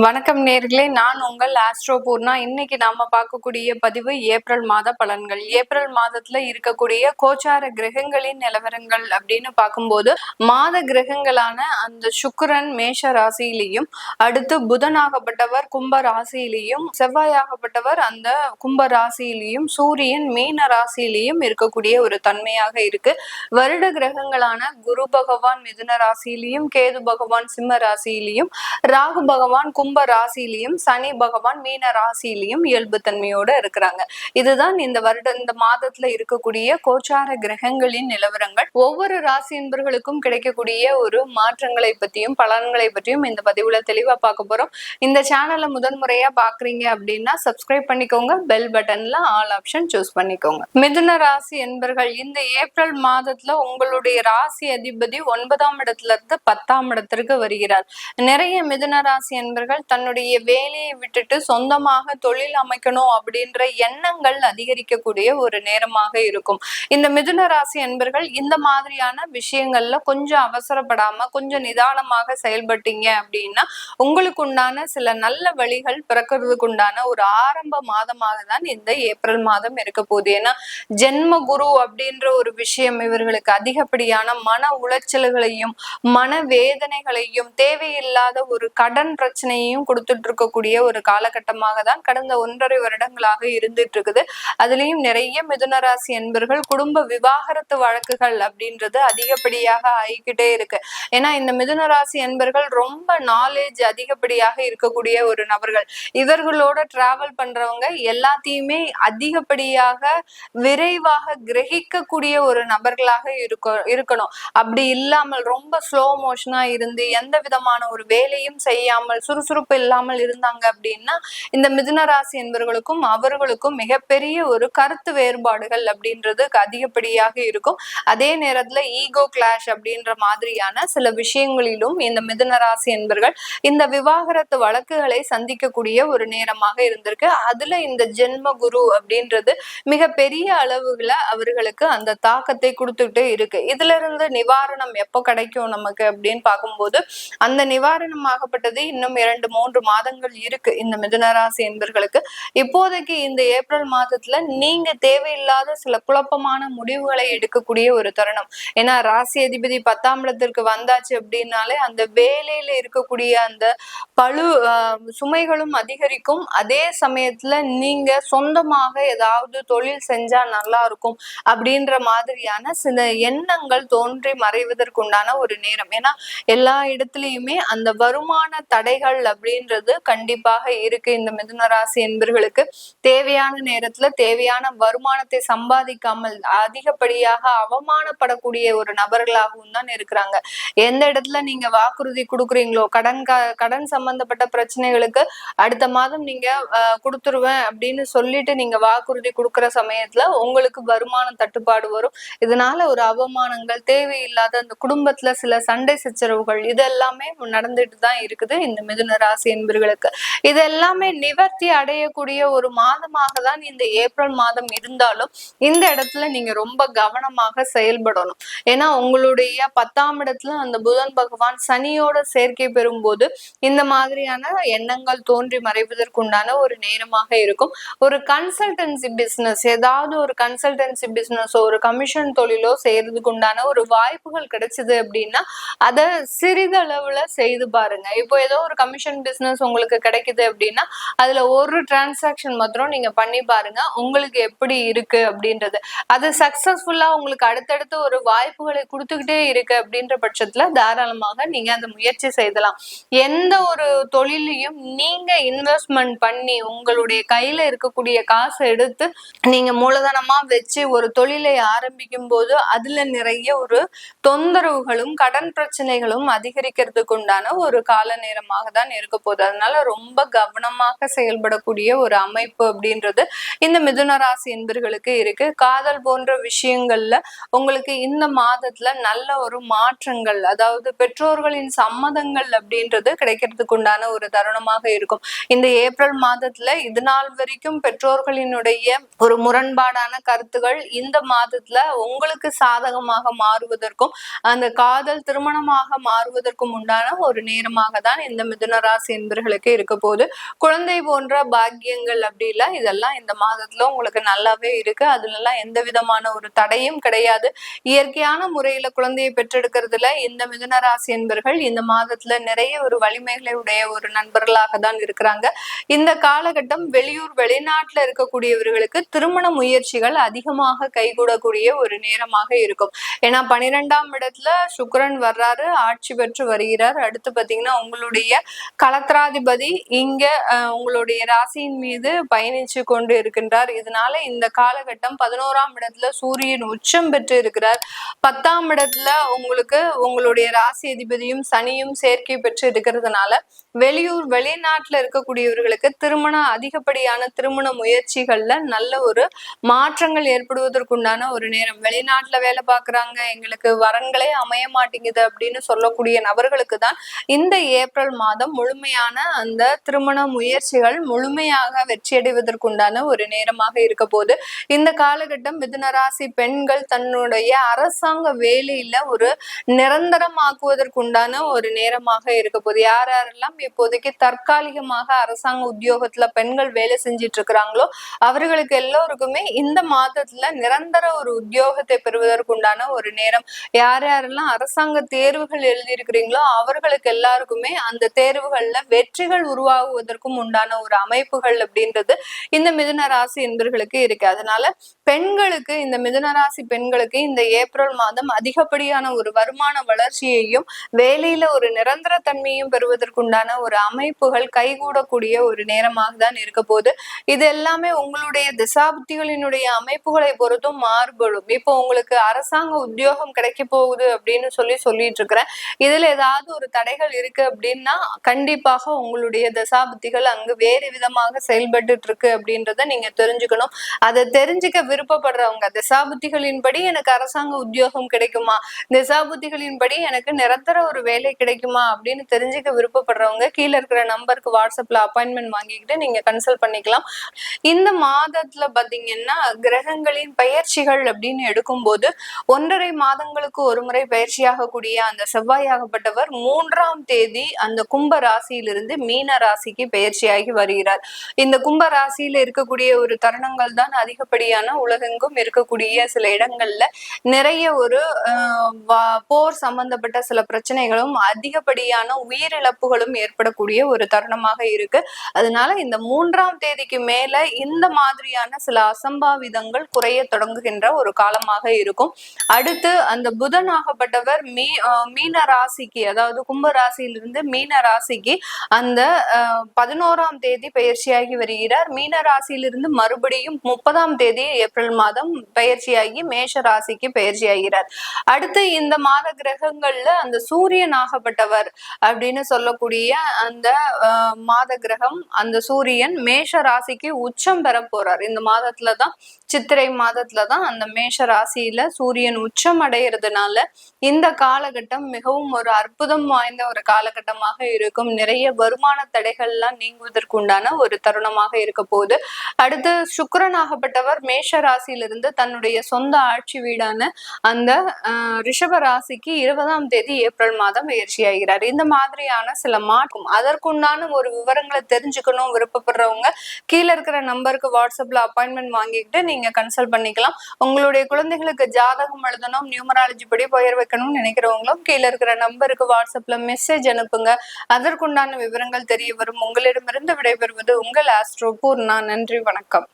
வணக்கம் நேர்களே, நான் உங்கள் ஆஸ்ட்ரோ பூர்ணா. இன்னைக்கு நாம பார்க்கக்கூடிய பதிவு ஏப்ரல் மாத பலன்கள். ஏப்ரல் மாதத்துல இருக்கக்கூடிய கோச்சார கிரகங்களின் நிலவரங்கள் அப்படின்னு பார்க்கும்போது, மாத கிரகங்களான அந்த சுக்கிரன் மேஷ ராசியிலையும், அடுத்து புதனாகப்பட்டவர் கும்ப ராசியிலையும், செவ்வாயாகப்பட்டவர் அந்த கும்ப ராசியிலையும், சூரியன் மீன ராசியிலையும் இருக்கக்கூடிய ஒரு தன்மையாக இருக்கு. வருட கிரகங்களான குரு பகவான் மிதுன ராசியிலையும், கேது பகவான் சிம்ம ராசியிலையும், ராகு பகவான் கும்ப ராசியிலையும், சனி பகவான் மீன ராசியிலையும் இயல்பு தன்மையோட இருக்கிறாங்க. இதுதான் இந்த மாதத்துல இருக்கக்கூடிய கோச்சார கிரகங்களின் நிலவரங்கள். ஒவ்வொரு ராசி என்பர்களுக்கும் கிடைக்கக்கூடிய ஒரு மாற்றங்களை பற்றியும் பலன்களை பற்றியும் இந்த பதிவுல தெளிவா பார்க்க போறோம். இந்த சேனலை முதன்முறையா பாக்குறீங்க அப்படின்னா சப்ஸ்கிரைப் பண்ணிக்கோங்க. பெல் பட்டன்ல ஆல் ஆப்ஷன் சூஸ் பண்ணிக்கோங்க. மிதுன ராசி என்பர்கள் இந்த ஏப்ரல் மாதத்துல உங்களுடைய ராசி அதிபதி 9ஆம் இடத்துல இருந்து 10ஆம் இடத்திற்கு வருகிறார். நிறைய மிதுன ராசி என்பர்கள் தன்னுடைய வேலையை விட்டுட்டு சொந்தமாக தொழில் அமைக்கணும் அப்படின்ற எண்ணங்கள் அதிகரிக்கக்கூடிய ஒரு நேரமாக இருக்கும். இந்த மிதுன ராசி என்பர்கள் இந்த மாதிரியான விஷயங்கள்ல கொஞ்சம் அவசரப்படாம கொஞ்சம் நிதானமாக செயல்பட்டீங்க அப்படின்னா உங்களுக்கு உண்டான சில நல்ல வழிகள் பிறக்கிறதுக்கு உண்டான ஒரு ஆரம்ப மாதமாக தான் இந்த ஏப்ரல் மாதம் இருக்க போகுது. ஏன்னா ஜென்ம குரு அப்படின்ற ஒரு விஷயம் இவர்களுக்கு அதிகப்படியான மன உளைச்சல்களையும் மன வேதனைகளையும் தேவையில்லாத ஒரு கடன் பிரச்சனையும் கொடுத்துட்டு இருக்கக்கூடிய ஒரு காலகட்டமாக தான் கடந்த 1.5 வருடங்களாக இருந்துட்டு இருக்குது. அதுலயும் நிறைய மிதுன ராசி என்பர்கள் குடும்ப விவாகரத்து வழக்குகள் அப்படின்றது அதிகப்படியாக ஆகிக்கிட்டே இருக்கு. ஏன்னா இந்த மிதுன ராசி என்பர்கள் ரொம்ப நாலேஜ் அதிகப்படியாக இருக்கக்கூடிய ஒரு நபர்கள். இவர்களோட டிராவல் பண்றவங்க எல்லாத்தையுமே அதிகப்படியாக விரைவாக கிரகிக்கக்கூடிய ஒரு நபர்களாக இருக்கணும். அப்படி இல்லாமல் ரொம்ப ஸ்லோ மோஷனா இருந்து எந்த விதமான ஒரு வேலையும் செய்யாமல் சுறுசுறுப்பு இல்லாமல் இருந்தாங்க அப்படின்னா இந்த மிதுன ராசி என்பவர்களுக்கும் அவர்களுக்கும் மிகப்பெரிய ஒரு கருத்து வேறுபாடுகள் அப்படின்றது அதிகப்படியாக இருக்கும். அதே நேரத்துல ஈகோ கிளாஷ் அப்படின்ற மாதிரியான சில விஷயங்களிலும் இந்த மிதுன ராசி என்பர்கள் இந்த விவாகரத்து வழக்குகளை சந்திக்கக்கூடிய ஒரு நேரமாக இருந்திருக்கு. அதுல இந்த ஜென்ம குரு அப்படின்றது மிக பெரிய அளவுல அவர்களுக்கு அந்த தாக்கத்தை கொடுத்துட்டு இருக்கு. இதுல இருந்து நிவாரணம் எப்போ கிடைக்கும் நமக்கு அப்படின்னு பார்க்கும்போது அந்த நிவாரணமாகப்பட்டது இன்னும் 2-3 மாதங்கள் இருக்கு இந்த மிதுன ராசி என்பர்களுக்கு. இப்போதைக்கு இந்த ஏப்ரல் மாதத்துல நீங்க தேவையில்லாத சில குழப்பமான முடிவுகளை எடுக்கக்கூடிய ஒரு தருணம். ஏன்னா ராசி அதிபதி 10ஆம் இடத்திற்கு வந்தாச்சு அப்படின்னாலே அந்த வேலையில இருக்கக்கூடிய அந்த பழு சுமைகளும் அதிகரிக்கும். அதே சமயத்துல நீங்க சொந்தமாக ஏதாவது தொழில் செஞ்சா நல்லா இருக்கும் அப்படின்ற மாதிரியான சில எண்ணங்கள் தோன்றி மறைவதற்குண்டான ஒரு நேரம். ஏன்னா எல்லா இடத்துலயுமே அந்த வருமான தடைகள் அப்படின்றது கண்டிப்பாக இருக்கு. இந்த மிதுன ராசி என்பர்களுக்கு தேவையான நேரத்துல தேவையான வருமானத்தை சம்பாதிக்காமல் அதிகப்படியாக அவமானப்படக்கூடிய ஒரு நபர்களாகவும் தான் இருக்கிறாங்க. எந்த இடத்துல நீங்க வாக்குறுதி கொடுக்குறீங்களோ கடன் சம்பந்தப்பட்ட பிரச்சனைகளுக்கு அடுத்த மாதம் நீங்க கொடுத்துருவேன் அப்படின்னு சொல்லிட்டு நீங்க வாக்குறுதி கொடுக்குற சமயத்துல உங்களுக்கு வருமான தட்டுப்பாடு வரும். இதனால ஒரு அவமானங்கள் தேவையில்லாத அந்த குடும்பத்துல சில சண்டை சச்சரவுகள் இதெல்லாமே நடந்துட்டு தான் இருக்குது இந்த மிதுன ராசி என்பர்களுக்கு. இது எல்லாமே நிவர்த்தி அடையக்கூடிய ஒரு மாதமாக தான் இந்த ஏப்ரல் மாதம் இருந்தாலும் இந்த இடத்துல நீங்க ரொம்ப கவனமாக செயல்படணும். ஏன்னா உங்களுடைய 10ஆம் இடத்துல அந்த புதன் பகவான் சனியோட சேர்க்கை பெறும்போது இந்த மாதிரியான எண்ணங்கள் தோன்றி மறைவதற்குண்டான ஒரு நேரமாக இருக்கும். ஒரு கன்சல்டன்சி பிசினஸ் ஏதாவது ஒரு கன்சல்டன்சி பிசினஸோ ஒரு கமிஷன் தொழிலோ செய்யறதுக்கு உண்டான ஒரு வாய்ப்புகள் கிடைச்சது அப்படின்னா அதை சிறிதளவுல செய்து பாருங்க. இப்போ ஏதோ ஒரு கமிஷன் பிசினஸ் உங்களுக்கு கிடைக்குது அப்படின்னா அதுல ஒரு டிரான்சாக்ஷன் மாத்திரம் நீங்க பண்ணி பாருங்க உங்களுக்கு எப்படி இருக்கு அப்படின்றது. அது சக்சஸ்ஃபுல்லா உங்களுக்கு அடுத்தடுத்து ஒரு வாய்ப்புகளை கொடுத்துக்கிட்டே இருக்கு அப்படின்ற பட்சத்துல தாராளமாக நீங்க அந்த முயற்சி செய்யலாம். எந்த ஒரு தொழிலையும் நீங்க இன்வெஸ்ட்மெண்ட் பண்ணி உங்களுடைய கையில இருக்கக்கூடிய காசை எடுத்து நீங்க மூலதனமா வச்சு ஒரு தொழிலை ஆரம்பிக்கும் போது அதுல நிறைய ஒரு தொந்தரவுகளும் கடன் பிரச்சனைகளும் அதிகரிக்கிறதுக்கு உண்டான ஒரு கால நேரமாக தான் இருக்க போகுது. அதனால ரொம்ப கவனமாக செயல்படக்கூடிய ஒரு அமைப்பு அப்படின்றது இந்த மிதுன ராசி என்பர்களுக்கு இருக்கு. காதல் போன்ற விஷயங்கள்ல உங்களுக்கு இந்த மாதத்துல நல்ல ஒரு மாற்றங்கள் அதாவது பெற்றோர்களின் சம்மதங்கள் அப்படின்றது கிடைக்கிறதுக்கு உண்டான ஒரு தருணமாக இருக்கும். இந்த ஏப்ரல் மாதத்துல இது நாள் வரைக்கும் பெற்றோர்களினுடைய ஒரு முரண்பாடான கருத்துகள் இந்த மாதத்துல உங்களுக்கு சாதகமாக மாறுவதற்கும் அந்த காதல் திருமணமாக மாறுவதற்கும் உண்டான ஒரு நேரமாக தான் இந்த மிதுன ராசி என்பர்களுக்கு இருக்க போது. குழந்தை போன்ற பாக்கியங்கள் அப்படி இல்ல, இதெல்லாம் இந்த மாதத்துல உங்களுக்கு நல்லாவே இருக்கு. அதுல எல்லாம் எந்த விதமான ஒரு தடையும் கிடையாது. இயற்கையான முறையில குழந்தையை பெற்றெடுக்கிறதுல இந்த மிதுன ராசி என்பர்கள் இந்த மாதத்துல நிறைய ஒரு வலிமைகளை உடைய ஒரு நண்பர்களாக தான் இருக்கிறாங்க. இந்த காலகட்டம் வெளியூர் வெளிநாட்டுல இருக்கக்கூடியவர்களுக்கு திருமண முயற்சிகள் அதிகமாக கைகூடக்கூடிய ஒரு நேரமாக இருக்கும். ஏன்னா 12ஆம் இடத்துல சுக்கிரன் வர்றாரு, ஆட்சி பெற்று வருகிறார். அடுத்து பாத்தீங்கன்னா உங்களுடைய களத்திராதிபதி இங்க உங்களுடைய ராசியின் மீது பயணிச்சு கொண்டு இருக்கின்றார். இதனால இந்த காலகட்டம் 11ஆம் இடத்துல சூரியன் உச்சம் பெற்று இருக்கிறார். 10ஆம் இடத்துல உங்களுக்கு உங்களுடைய ராசி அதிபதியும் சனியும் சேர்க்கை பெற்று இருக்கிறதுனால வெளியூர் வெளிநாட்டுல இருக்கக்கூடியவர்களுக்கு அதிகப்படியான திருமண முயற்சிகள்ல நல்ல ஒரு மாற்றங்கள் ஏற்படுவதற்குண்டான ஒரு நேரம். வெளிநாட்டுல வேலை பார்க்கறாங்க, எங்களுக்கு வரன்களே அமைய மாட்டேங்குது அப்படின்னு சொல்லக்கூடிய நபர்களுக்கு தான் இந்த ஏப்ரல் மாதம் முழுமையான அந்த திருமண முயற்சிகள் முழுமையாக வெற்றியடைவதற்குண்டான ஒரு நேரமாக இருக்க போது. இந்த காலகட்டம் மிதுன ராசி பெண்கள் தன்னுடைய அரசாங்க வேலையில ஒரு நிரந்தரமாக்குவதற்குண்டான ஒரு நேரமாக இருக்க போது. யாரெல்லாம் இப்போதைக்கு தற்காலிகமாக அரசாங்க உத்தியோகத்துல பெண்கள் வேலை செஞ்சிட்டு இருக்கிறாங்களோ அவர்களுக்கு எல்லோருக்குமே இந்த மாதத்துல நிரந்தர ஒரு உத்தியோகத்தை பெறுவதற்குண்டான ஒரு நேரம். யாரெல்லாம் அரசாங்க தேர்வுகள் எழுதியிருக்கிறீங்களோ அவர்களுக்கு எல்லாருக்குமே அந்த தேர்வுகள்ல வெற்றிகள் உருவாகுவதற்கும் உண்டான ஒரு அமைப்புகள் அப்படின்றது இந்த மிதுன ராசி என்பர்களுக்கு இருக்கு. அதனால பெண்களுக்கு இந்த மிதுன ராசி பெண்களுக்கு இந்த ஏப்ரல் மாதம் அதிகப்படியான ஒரு வருமான வளர்ச்சியையும் வேலையில ஒரு நிரந்தர தன்மையும் பெறுவதற்குண்டான ஒரு அமைப்புகள் கைகூடக்கூடிய ஒரு நேரமாக தான் இருக்க போது. இது எல்லாமே உங்களுடைய திசாபுத்திகளினுடைய அமைப்புகளை பொறுத்தும் மாறுபடும். இப்போ உங்களுக்கு அரசாங்க உத்தியோகம் கிடைக்க போகுது அப்படின்னு சொல்லிட்டு இருக்கிறேன். இதுல ஏதாவது ஒரு தடைகள் இருக்கு அப்படின்னா கண்டிப்பாக உங்களுடைய தசாபுத்திகள் அங்கு வேறு விதமாக செயல்பட்டு இருக்கு அப்படின்றத நீங்க தெரிஞ்சுக்கணும். அதை தெரிஞ்சுக்க விருப்பப்படுறவங்க திசாபுத்திகளின்படி எனக்கு அரசாங்க உத்தியோகம் கிடைக்குமா, திசாபுத்திகளின்படி எனக்கு நிரந்தர ஒரு வேலை கிடைக்குமா அப்படின்னு தெரிஞ்சுக்க விருப்பப்படுறவங்க கீழே இருக்கிற நம்பருக்கு வாட்ஸ்அப்ல அப்பாயின்மெண்ட் வாங்கிக்கிட்டு நீங்க கன்சல்ட் பண்ணிக்கலாம். இந்த மாதத்துல பாத்தீங்கன்னா கிரகங்களின் பயிற்சிகள் அப்படின்னு எடுக்கும்போது 1.5 மாதங்களுக்கு ஒரு முறை பயிற்சியாக கூடிய அந்த செவ்வாயாகப்பட்டவர் 3ஆம் தேதி அந்த கும்ப ராசியிலிருந்து மீன ராசிக்கு பயிற்சியாகி வருகிறார். இந்த கும்ப ராசியில இருக்கக்கூடிய ஒரு தருணங்கள் தான் அதிகப்படியான உலகெங்கும் இருக்கக்கூடிய சில இடங்கள்ல நிறைய ஒரு போர் சம்பந்தப்பட்ட சில பிரச்சனைகளும் அதிகப்படியான உயிரிழப்புகளும் ஏற்படக்கூடிய ஒரு தருணமாக இருக்கு. அதனால இந்த 3ஆம் தேதிக்கு மேல இந்த மாதிரியான சில அசம்பாவிதங்கள் குறைய தொடங்குகின்ற ஒரு காலமாக இருக்கும். அடுத்து அந்த புதன் ஆகப்பட்டவர் மீன ராசிக்கு, அதாவது கும்ப ராசியிலிருந்து மீன ராசிக்கு அந்த 11ஆம் தேதி பயிற்சியாகி வருகிறார். மீன ராசியிலிருந்து மறுபடியும் 30ஆம் தேதி ஏப்ரல் மாதம் பயிற்சியாகி மேஷ ராசிக்கு பயிற்சியாகிறார். அடுத்து இந்த மாத கிரகங்கள்ல அந்த சூரியன் ஆகப்பட்டவர் அப்படின்னு சொல்லக்கூடிய அந்த மாத கிரகம் அந்த சூரியன் மேஷ ராசிக்கு உச்சம் பெற போறார். இந்த மாதத்துலதான் சித்திரை மாதத்துலதான் அந்த மேஷ ராசியில சூரியன் உச்சம் அடைகிறதுனால இந்த காலகட்டம் மிகவும் ஒரு அற்புதம் வாய்ந்த ஒரு காலகட்டமாக இருக்கும். நிறைய வருமான தடைகள்லாம் நீங்குவதற்குண்டான ஒரு தருணமாக இருக்க போது. அடுத்து சுக்கிரன் ஆகப்பட்டவர் மேஷ ராசியிலிருந்து தன்னுடைய சொந்த ஆட்சி வீடான அந்த ரிஷப ராசிக்கு 20ஆம் தேதி ஏப்ரல் மாதம் பயிற்சியாகிறார். இந்த மாதிரியான சில மாற்றம் அதற்குண்டான ஒரு விவரங்களை தெரிஞ்சுக்கணும் விருப்பப்படுறவங்க கீழே இருக்கிற நம்பருக்கு வாட்ஸ்அப்ல அப்பாயின்மெண்ட் வாங்கிக்கிட்டு நீங்க கன்சல்ட் பண்ணிக்கலாம். உங்களுடைய குழந்தைகளுக்கு ஜாதகம் எழுதணும், நியூமராலஜி படி பெயர் வைக்கணும்னு நினைக்கிறவங்களும் கீழே இருக்கிற நம்பருக்கு வாட்ஸ்அப்ல மெசேஜ் அனுப்புங்க. அதற்குண்டான விவரங்கள் தெரிய வரும். உங்களிடமிருந்து விடைபெறுவது உங்கள் ஆஸ்ட்ரோ பூர்ணா. நன்றி, வணக்கம்.